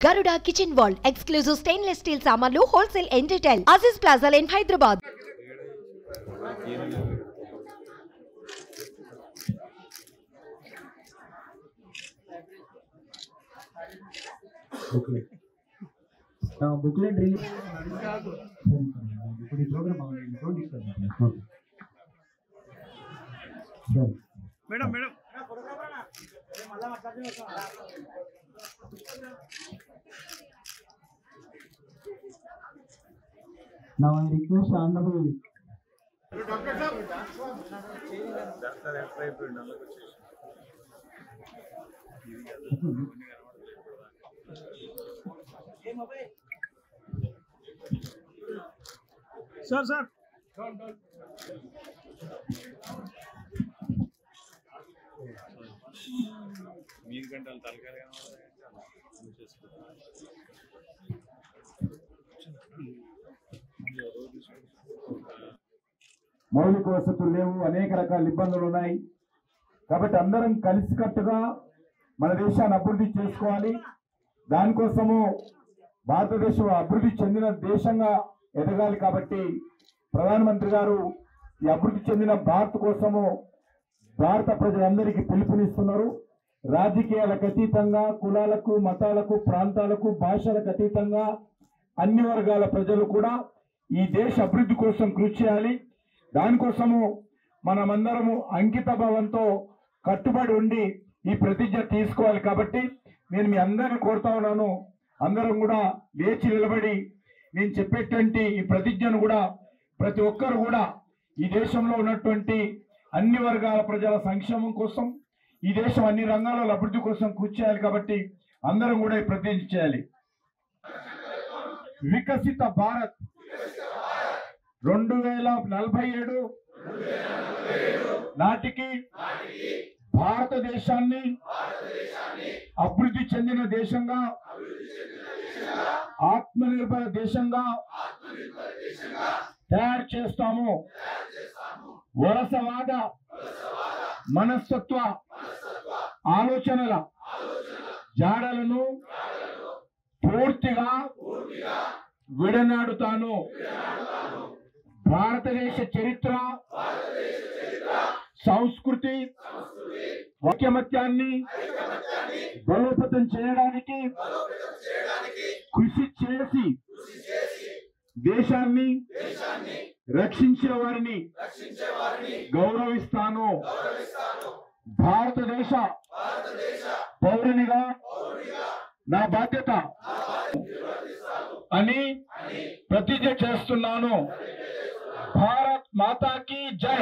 Garuda Kitchen World exclusive stainless steel samanlu wholesale and retail Aziz Plaza in Hyderabad. Booklet release. Madam. Now I request Honorable Sir. మౌలిక వసతులు లేవు, అనేక రకాల ఇబ్బందులు ఉన్నాయి. కాబట్టి అందరం కలిసికట్టుగా మన దేశాన్ని అభివృద్ధి చేసుకోవాలి. దానికోసము భారతదేశం అభివృద్ధి చెందిన దేశంగా ఎదగాలి. కాబట్టి ప్రధానమంత్రి గారు ఈ అభివృద్ధి చెందిన భారత్ కోసము భారత ప్రజలందరికీ పిలుపునిస్తున్నారు. రాజకీయాలకు అతీతంగా, కులాలకు, మతాలకు, ప్రాంతాలకు, భాషలకు అతీతంగా అన్ని వర్గాల ప్రజలు కూడా ఈ దేశ అభివృద్ధి కోసం కృషి చేయాలి. దానికోసము మనమందరము అంకిత భావంతో కట్టుబడి ఉండి ఈ ప్రతిజ్ఞ తీసుకోవాలి. కాబట్టి నేను మీ అందరిని కోరుతా ఉన్నాను, అందరం కూడా లేచి నిలబడి నేను చెప్పేటువంటి ఈ ప్రతిజ్ఞను కూడా ప్రతి ఒక్కరు కూడా ఈ దేశంలో ఉన్నటువంటి అన్ని వర్గాల ప్రజల సంక్షేమం కోసం, ఈ దేశం అన్ని రంగాలలో అభివృద్ధి కోసం కృషి చేయాలి. కాబట్టి అందరం కూడా ఈ ప్రతిజ్ఞ చేయాలి. వికసిత భారత్ 2047 నాటికి భారతదేశాన్ని అభివృద్ధి చెందిన దేశంగా, ఆత్మనిర్భర దేశంగా తయారు చేస్తాము. వలసవాద మనస్తత్వ ఆలోచనల జాడలను పూర్తిగా విడనాడుతాను. భారతదేశ చరిత్ర, సంస్కృతి, ఐకమత్యాన్ని బలోపేతం చేయడానికి కృషి చేసి దేశాన్ని రక్షించే వారిని గౌరవిస్తాను. భారతదేశ పౌరునిగా నా బాధ్యత అని ప్రతిజ్ఞ చేస్తున్నాను. భారత్ మాతా కీ జై.